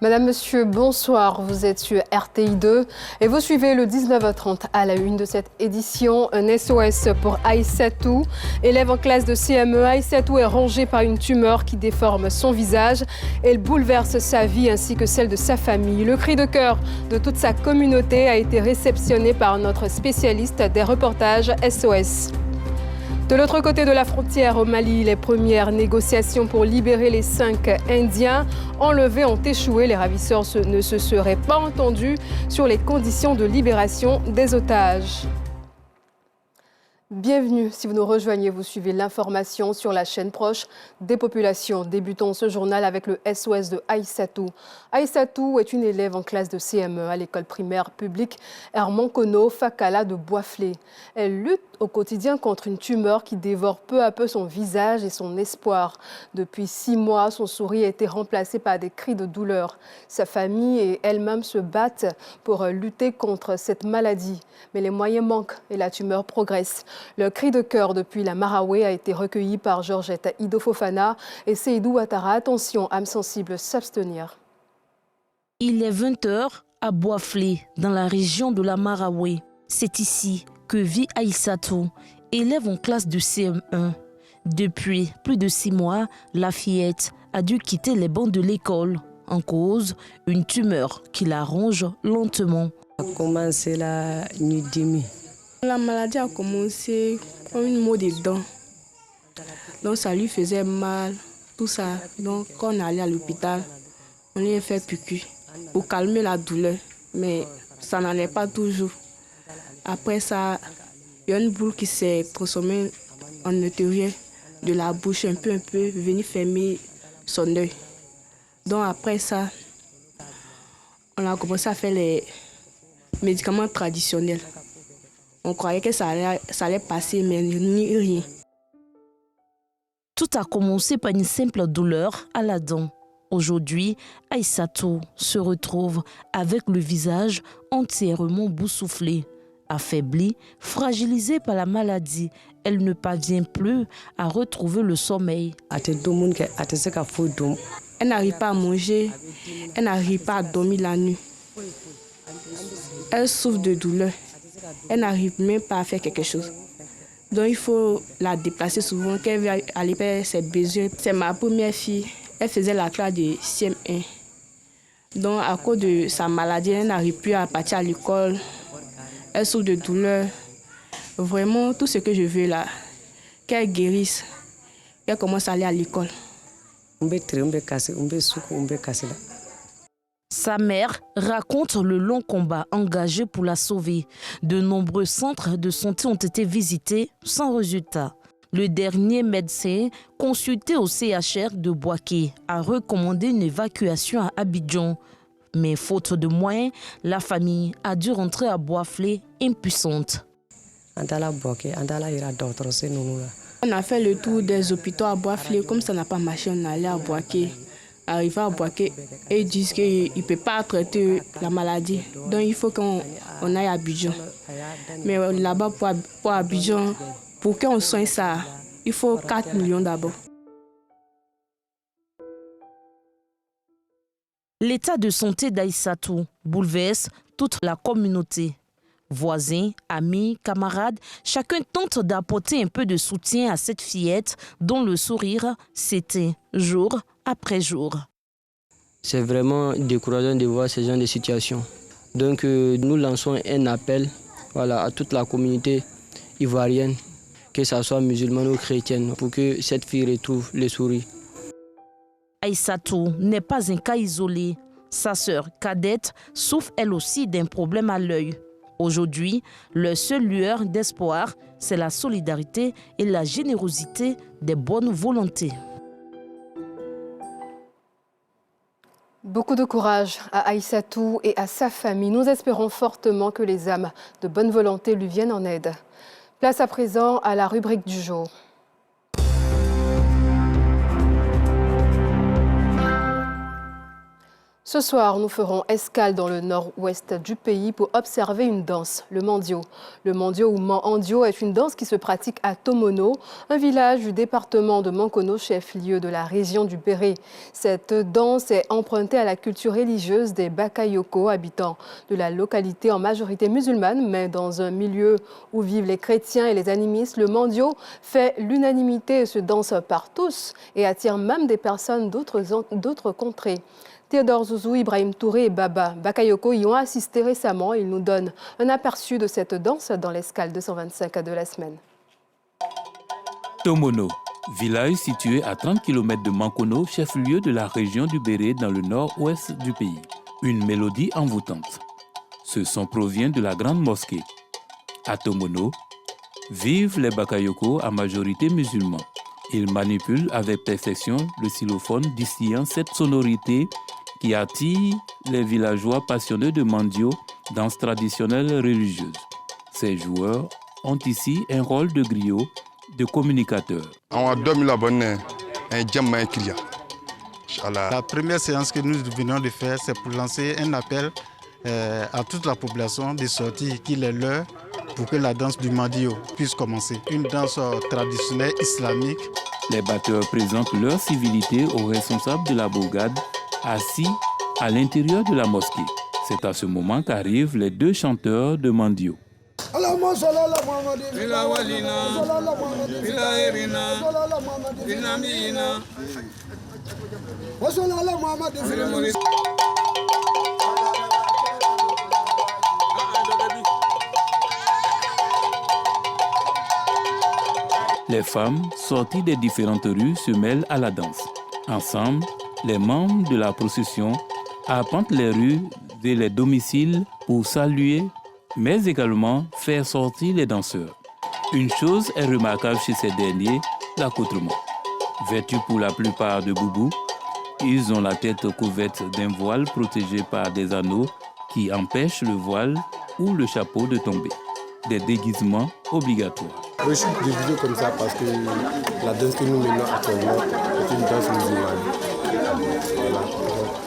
Madame, Monsieur, bonsoir. Vous êtes sur RTI2 et vous suivez le 19h30 à la une de cette édition. Un SOS pour Aïssatou. Élève en classe de CM1, Aïssatou est rongée par une tumeur qui déforme son visage. Elle bouleverse sa vie ainsi que celle de sa famille. Le cri de cœur de toute sa communauté a été réceptionné par notre spécialiste des reportages SOS. De l'autre côté de la frontière au Mali, les premières négociations pour libérer les 5 Indiens enlevés ont échoué. Les ravisseurs ne se seraient pas entendus sur les conditions de libération des otages. Bienvenue, si vous nous rejoignez, vous suivez l'information sur la chaîne proche des populations. Débutons ce journal avec le SOS de Aïssatou. Aïssatou est une élève en classe de CM1 à l'école primaire publique Herman Kono Fakala de Boisflé. Elle lutte au quotidien contre une tumeur qui dévore peu à peu son visage et son espoir. Depuis 6 mois, son sourire a été remplacé par des cris de douleur. Sa famille et elle-même se battent pour lutter contre cette maladie. Mais les moyens manquent et la tumeur progresse. Le cri de cœur depuis la Maraoué a été recueilli par Georgette Ido-Fofana et Seydou Ouattara. Attention, âme sensible, s'abstenir. Il est 20h à Boisflé, dans la région de la Maraoué. C'est ici que vit Aïssatou, élève en classe de CM1. Depuis plus de 6 mois, la fillette a dû quitter les bancs de l'école. En cause, une tumeur qui la ronge lentement. A commencé la nuit demi. La maladie a commencé comme une maux des dents. Donc ça lui faisait mal, tout ça. Donc quand on allait à l'hôpital, on lui a fait piqûre pour calmer la douleur. Mais ça n'allait pas toujours. Après ça, il y a une boule qui s'est transformée en intérieur de la bouche, un peu, venir fermer son œil. Donc après ça, on a commencé à faire les médicaments traditionnels. On croyait que ça allait passer, mais ni rien. Tout a commencé par une simple douleur à la dent. Aujourd'hui, Aïssatou se retrouve avec le visage entièrement boussouflé. Affaiblie, fragilisée par la maladie, elle ne parvient plus à retrouver le sommeil. Elle n'arrive pas à manger, elle n'arrive pas à dormir la nuit. Elle souffre de douleur. Elle n'arrive même pas à faire quelque chose. Donc il faut la déplacer souvent, qu'elle vienne aller faire ses besoins. C'est ma première fille. Elle faisait la classe de CM1. Donc à cause de sa maladie, elle n'arrive plus à partir à l'école. Elle souffre de douleur. Vraiment, tout ce que je veux là, qu'elle guérisse, qu'elle commence à aller à l'école. Sa mère raconte le long combat engagé pour la sauver. De nombreux centres de santé ont été visités sans résultat. Le dernier médecin consulté au CHR de Boaké a recommandé une évacuation à Abidjan. Mais faute de moyens, la famille a dû rentrer à Boisflé impuissante. On a fait le tour des hôpitaux à Boisflé. Comme ça n'a pas marché, on allait à Boaké. Arrivé à Boaké, et ils disent qu'il ne peut pas traiter la maladie. Donc il faut qu'on aille à Abidjan. Mais là-bas, pour Abidjan, pour qu'on soigne ça, il faut 4 millions d'abord. L'état de santé d'Aïssatou bouleverse toute la communauté. Voisins, amis, camarades, chacun tente d'apporter un peu de soutien à cette fillette dont le sourire s'éteint jour après jour. C'est vraiment décourageant de voir ce genre de situation. Donc nous lançons un appel à toute la communauté ivoirienne, que ce soit musulmane ou chrétienne, pour que cette fille retrouve le sourire. Aïssatou n'est pas un cas isolé. Sa sœur cadette souffre elle aussi d'un problème à l'œil. Aujourd'hui, leur seule lueur d'espoir, c'est la solidarité et la générosité des bonnes volontés. Beaucoup de courage à Aïssatou et à sa famille. Nous espérons fortement que les âmes de bonne volonté lui viennent en aide. Place à présent à la rubrique du jour. Ce soir, nous ferons escale dans le nord-ouest du pays pour observer une danse, le mandio. Le mandio ou mandio est une danse qui se pratique à Tomono, un village du département de Mankono, chef-lieu de la région du Béré. Cette danse est empruntée à la culture religieuse des Bakayoko, habitants de la localité en majorité musulmane, mais dans un milieu où vivent les chrétiens et les animistes. Le mandio fait l'unanimité et se danse par tous et attire même des personnes d'autres contrées. Théodore Zouzou, Ibrahim Touré et Baba Bakayoko y ont assisté récemment. Ils nous donnent un aperçu de cette danse dans l'escale 225 de la semaine. Tomono, village situé à 30 km de Mankono, chef-lieu de la région du Béré dans le nord-ouest du pays. Une mélodie envoûtante. Ce son provient de la grande mosquée. À Tomono, vivent les Bakayoko à majorité musulmans. Ils manipulent avec perfection le xylophone, distillant cette sonorité qui attire les villageois passionnés de mandio, danse traditionnelle religieuse. Ces joueurs ont ici un rôle de griot, de communicateur. La première séance que nous venons de faire, c'est pour lancer un appel à toute la population de sortir qu'il est l'heure pour que la danse du mandio puisse commencer. Une danse traditionnelle islamique. Les batteurs présentent leur civilité aux responsables de la bourgade, assis à l'intérieur de la mosquée. C'est à ce moment qu'arrivent les deux chanteurs de mandio. Les femmes sorties des différentes rues se mêlent à la danse. Ensemble, les membres de la procession arpentent les rues et les domiciles pour saluer, mais également faire sortir les danseurs. Une chose est remarquable chez ces derniers, l'accoutrement. Vêtus pour la plupart de boubou, ils ont la tête couverte d'un voile protégé par des anneaux qui empêchent le voile ou le chapeau de tomber. Des déguisements obligatoires. Je suis déguisé comme ça parce que la danse que nous menons actuellement est une danse musulmane. Voilà.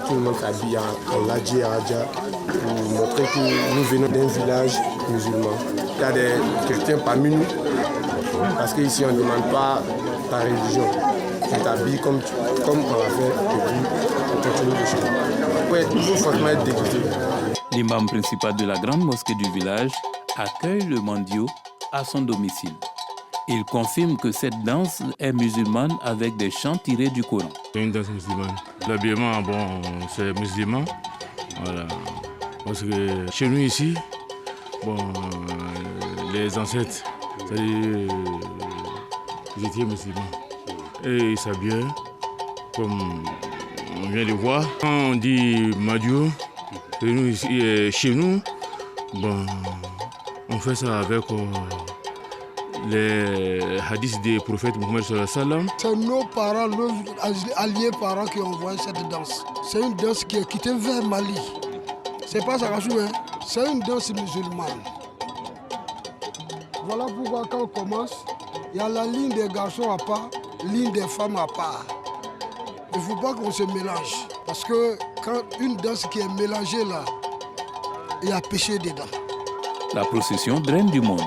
Tout le monde s'habille en ladji et raja pour montrer que nous venons d'un village musulman. Il y a des chrétiens parmi nous parce qu'ici on ne demande pas ta religion. Tu t'habilles comme on l'a fait et puis on continue de chanter. Ouais, il faut forcément être déguisé. L'imam principal de la grande mosquée du village accueille le mandio à son domicile. Il confirme que cette danse est musulmane avec des chants tirés du Coran. C'est une danse musulmane. L'habillement, c'est musulman. Voilà. Parce que chez nous ici, les ancêtres, c'est-à-dire, ils étaient musulmans. Et ils s'habillaient comme on vient de voir. Quand on dit Madio, chez nous, on fait ça avec les hadiths des prophètes Mohammed sallallahu alayhi wa sallam. C'est nos parents, nos alliés parents qui ont envoyé cette danse. C'est une danse qui est quittée vers Mali. C'est pas Sarasou, hein? C'est une danse musulmane. Voilà pourquoi quand on commence, il y a la ligne des garçons à part, ligne des femmes à part. Il ne faut pas qu'on se mélange. Parce que quand une danse qui est mélangée là, il y a péché dedans. La procession draine du monde.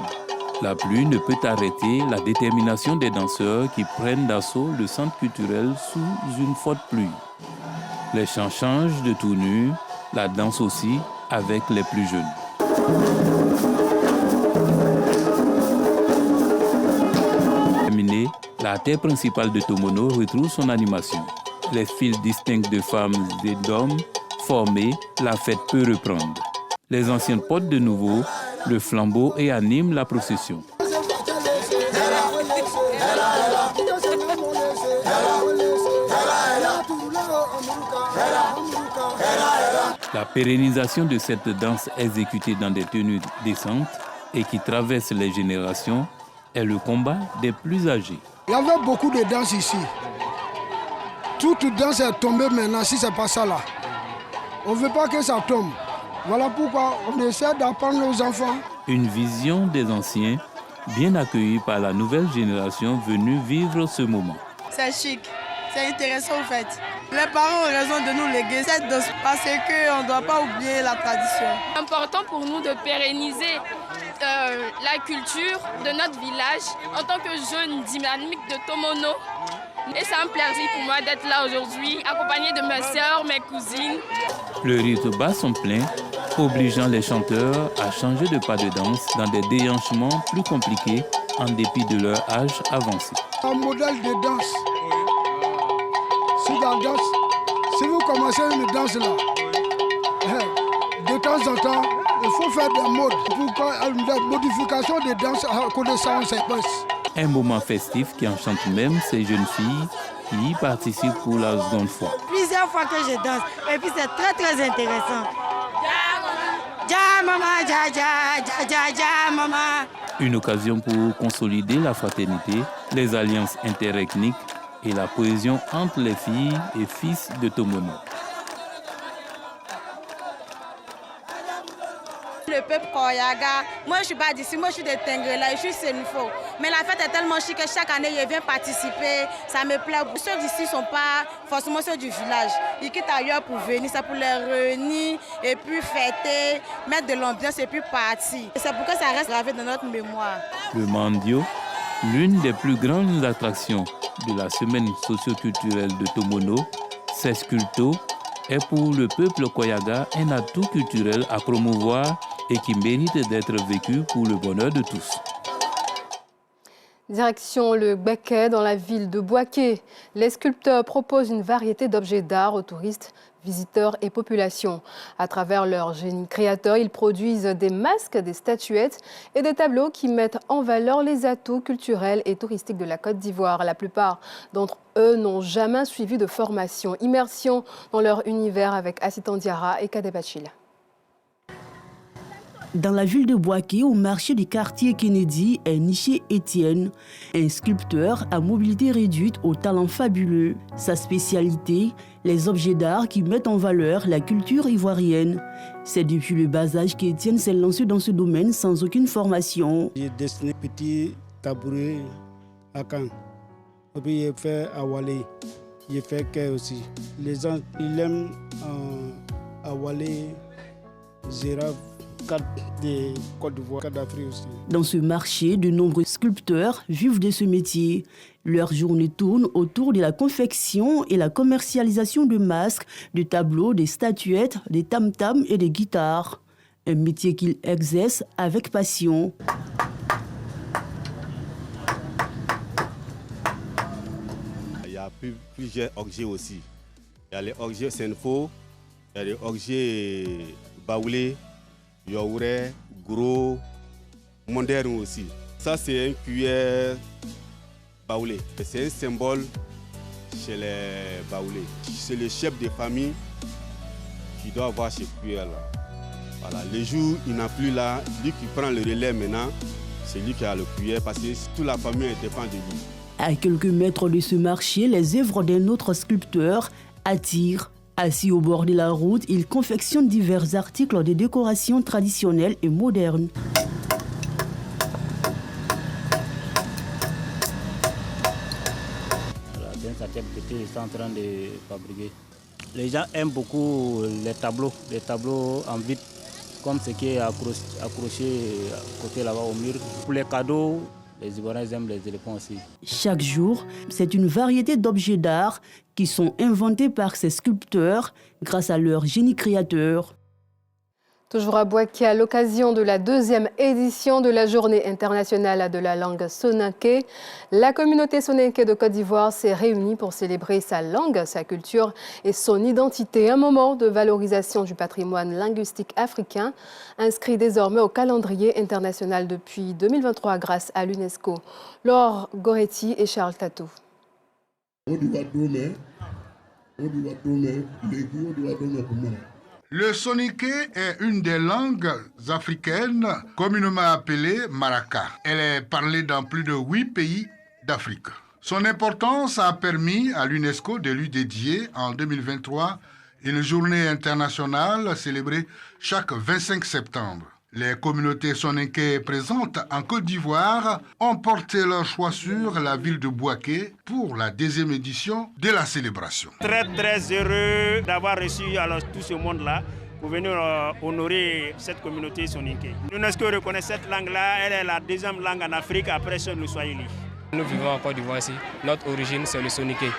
La pluie ne peut arrêter la détermination des danseurs qui prennent d'assaut le centre culturel sous une forte pluie. Les chants changent de tournure, la danse aussi avec les plus jeunes. Terminé, la terre principale de Tomono retrouve son animation. Les files distinctes de femmes et d'hommes formés, la fête peut reprendre. Les anciennes portent de nouveau le flambeau et animent la procession. La pérennisation de cette danse exécutée dans des tenues décentes et qui traverse les générations est le combat des plus âgés. Il y avait beaucoup de danses ici. Toute danse est tombée maintenant, si c'est pas ça là. On ne veut pas que ça tombe. Voilà pourquoi on essaie d'apprendre nos enfants. Une vision des anciens, bien accueillie par la nouvelle génération venue vivre ce moment. C'est chic, c'est intéressant en fait. Les parents ont raison de nous léguer cette danse parce qu'on ne doit pas oublier la tradition. C'est important pour nous de pérenniser la culture de notre village en tant que jeune dynamique de Tomono. Et c'est un plaisir pour moi d'être là aujourd'hui, accompagnée de mes sœurs, mes cousines. Le rythme bat son plein, obligeant les chanteurs à changer de pas de danse dans des déhanchements plus compliqués en dépit de leur âge avancé. Un modèle de danse. Si vous commencez une danse là, de temps en temps, il faut faire des modes pour que la modification des danses à connaissance se passe. Un moment festif qui enchante même ces jeunes filles qui y participent pour la seconde fois. Plusieurs fois que je danse et puis c'est très très intéressant. Ja maman, ja maman. Une occasion pour consolider la fraternité, les alliances interethniques et la cohésion entre les filles et fils de Tomono. Le peuple Koyaga, moi je suis pas d'ici, moi je suis de Tengrela, je suis Sénifo. Mais la fête est tellement chic que chaque année je viens participer, ça me plaît. Ceux d'ici ne sont pas forcément ceux du village. Ils quittent ailleurs pour venir, c'est pour les réunir et puis fêter, mettre de l'ambiance et puis partir. C'est pour que ça reste gravé dans notre mémoire. Le Mandio, l'une des plus grandes attractions de la semaine socio-culturelle de Tomono, Sesculto, est pour le peuple Koyaga un atout culturel à promouvoir et qui mérite d'être vécu pour le bonheur de tous. Direction le Gbeke dans la ville de Bouaké. Les sculpteurs proposent une variété d'objets d'art aux touristes, visiteurs et populations. À travers leur génie créateur, ils produisent des masques, des statuettes et des tableaux qui mettent en valeur les atouts culturels et touristiques de la Côte d'Ivoire. La plupart d'entre eux n'ont jamais suivi de formation. Immersion dans leur univers avec Assitan Diarra et Kadebachil. Dans la ville de Bouaké, au marché du quartier Kennedy, est niché Étienne, un sculpteur à mobilité réduite au talent fabuleux. Sa spécialité, les objets d'art qui mettent en valeur la culture ivoirienne. C'est depuis le bas âge qu'Étienne s'est lancé dans ce domaine sans aucune formation. J'ai dessiné petit tabouret à Caen. Et puis j'ai fait à Walé. J'ai fait Kay aussi. Les gens, ils aiment à Walé, Gérard. De Côte d'Ivoire, d'Afrique aussi. Dans ce marché, de nombreux sculpteurs vivent de ce métier. Leur journée tourne autour de la confection et la commercialisation de masques, de tableaux, des statuettes, des tam-tams et des guitares. Un métier qu'ils exercent avec passion. Il y a plusieurs objets aussi. Il y a les objets Senfo, il y a les objets Baoulé, Yaouré, gros, moderne aussi. Ça, c'est un cuillère baoulé. C'est un symbole chez les baoulés. C'est le chef de famille qui doit avoir ces cuillères-là. Voilà. Le jour où il n'a plus là, lui qui prend le relais maintenant, c'est lui qui a le cuillère parce que toute la famille dépend de lui. À quelques mètres de ce marché, les œuvres d'un autre sculpteur attirent. Assis au bord de la route, il confectionne divers articles de décoration traditionnelles et modernes. Dans sa tête, ils sont en train de fabriquer. Les gens aiment beaucoup les tableaux en vitre, comme ce qui est accroché à côté là-bas au mur. Pour les cadeaux, les Ivoiriens aiment les éléphants aussi. Chaque jour, c'est une variété d'objets d'art qui sont inventés par ces sculpteurs grâce à leur génie créateur. Toujours à Bouaké, à l'occasion de la 2e édition de la Journée internationale de la langue soninké, la communauté soninké de Côte d'Ivoire s'est réunie pour célébrer sa langue, sa culture et son identité. Un moment de valorisation du patrimoine linguistique africain, inscrit désormais au calendrier international depuis 2023 grâce à l'UNESCO. Laure Goretti et Charles Tatou. Le soninké est une des langues africaines communément appelée maraka. Elle est parlée dans plus de 8 pays d'Afrique. Son importance a permis à l'UNESCO de lui dédier en 2023 une journée internationale célébrée chaque 25 septembre. Les communautés soninké présentes en Côte d'Ivoire ont porté leur choix sur la ville de Bouaké pour la 2e édition de la célébration. Très heureux d'avoir reçu alors tout ce monde-là pour venir honorer cette communauté soninké. L'UNESCO reconnaît cette langue-là, elle est la 2e langue en Afrique après celle du Swahili. Nous vivons en Côte d'Ivoire ici, notre origine c'est le soninké.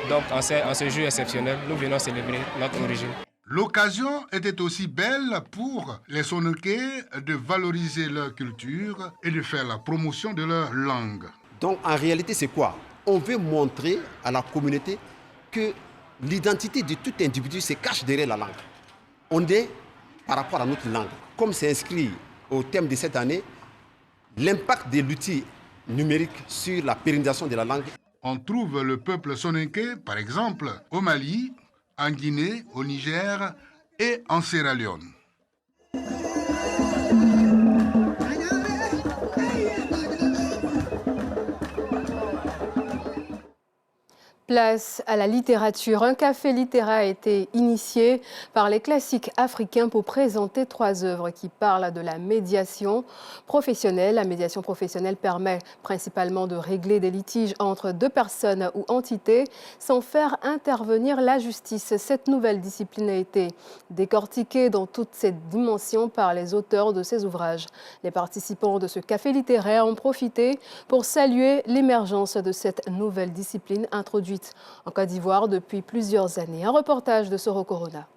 Donc en ce jour exceptionnel, nous venons célébrer notre origine. L'occasion était aussi belle pour les Soninké de valoriser leur culture et de faire la promotion de leur langue. Donc en réalité c'est quoi? On veut montrer à la communauté que l'identité de tout individu se cache derrière la langue. On est par rapport à notre langue. Comme c'est inscrit au thème de cette année, l'impact de l'outil numérique sur la pérennisation de la langue. On trouve le peuple soninké, par exemple, au Mali, en Guinée, au Niger et en Sierra Leone. Place à la littérature. Un café littéraire a été initié par les classiques africains pour présenter 3 œuvres qui parlent de la médiation professionnelle. La médiation professionnelle permet principalement de régler des litiges entre 2 personnes ou entités sans faire intervenir la justice. Cette nouvelle discipline a été décortiquée dans toutes ses dimensions par les auteurs de ces ouvrages. Les participants de ce café littéraire ont profité pour saluer l'émergence de cette nouvelle discipline introduite en Côte d'Ivoire depuis plusieurs années. Un reportage de Soro Corona.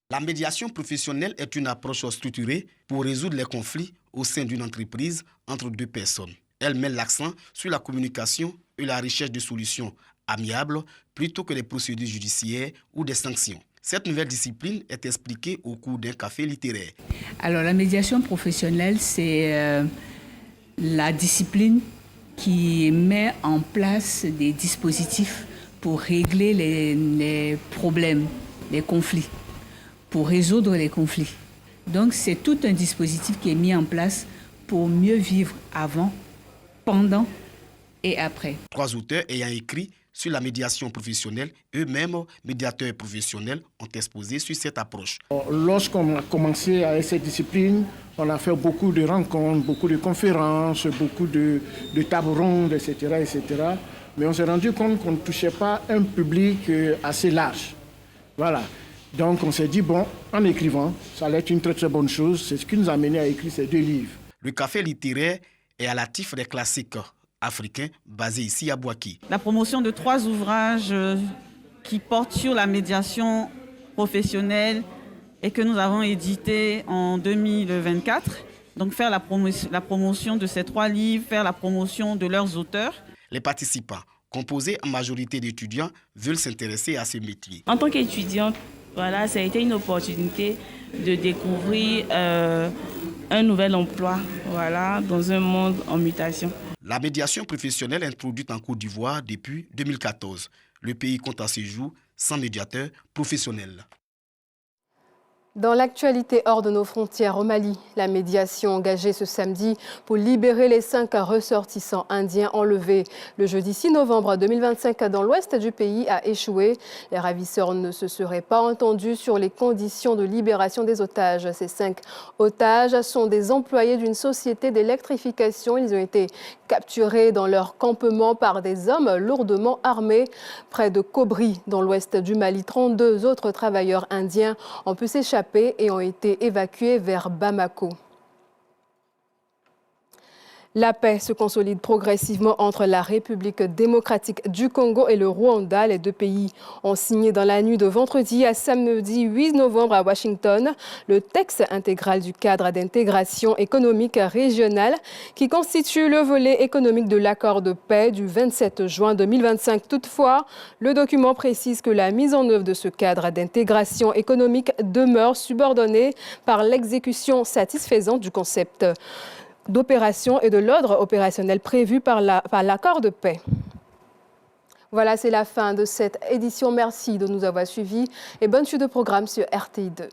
La médiation professionnelle est une approche structurée pour résoudre les conflits au sein d'une entreprise entre 2 personnes. Elle met l'accent sur la communication et la recherche de solutions amiables plutôt que les procédures judiciaires ou des sanctions. Cette nouvelle discipline est expliquée au cours d'un café littéraire. Alors la médiation professionnelle, c'est la discipline qui met en place des dispositifs pour régler les problèmes, les conflits, pour résoudre les conflits. Donc c'est tout un dispositif qui est mis en place pour mieux vivre avant, pendant et après. 3 auteurs ayant écrit sur la médiation professionnelle, eux-mêmes médiateurs professionnels, ont exposé sur cette approche. Lorsqu'on a commencé avec cette discipline, on a fait beaucoup de rencontres, beaucoup de conférences, beaucoup de tables rondes, etc., etc. Mais on s'est rendu compte qu'on ne touchait pas un public assez large. Voilà. Donc on s'est dit, bon, en écrivant, ça allait être une très bonne chose. C'est ce qui nous a mené à écrire ces 2 livres. Le café littéraire est à l'actif des classiques africain basé ici à Bouaké. La promotion de 3 ouvrages qui portent sur la médiation professionnelle et que nous avons édités en 2024. Donc faire la promotion de ces 3 livres, faire la promotion de leurs auteurs. Les participants, composés en majorité d'étudiants, veulent s'intéresser à ce métier. En tant qu'étudiante, voilà, ça a été une opportunité de découvrir un nouvel emploi, voilà, dans un monde en mutation. La médiation professionnelle introduite en Côte d'Ivoire depuis 2014. Le pays compte à ce jour 100 médiateurs professionnels. Dans l'actualité hors de nos frontières au Mali, la médiation engagée ce samedi pour libérer les 5 ressortissants indiens enlevés le jeudi 6 novembre 2025 dans l'ouest du pays a échoué. Les ravisseurs ne se seraient pas entendus sur les conditions de libération des otages. Ces 5 otages sont des employés d'une société d'électrification. Ils ont été capturés dans leur campement par des hommes lourdement armés près de Kobri, dans l'ouest du Mali. 32 autres travailleurs indiens ont pu s'échapper et ont été évacués vers Bamako. La paix se consolide progressivement entre la République démocratique du Congo et le Rwanda. Les 2 pays ont signé dans la nuit de vendredi à samedi 8 novembre à Washington le texte intégral du cadre d'intégration économique régionale qui constitue le volet économique de l'accord de paix du 27 juin 2025. Toutefois, le document précise que la mise en œuvre de ce cadre d'intégration économique demeure subordonnée par l'exécution satisfaisante du concept d'opération et de l'ordre opérationnel prévu par l'accord de paix. Voilà, c'est la fin de cette édition. Merci de nous avoir suivis et bonne suite de programme sur RTI2.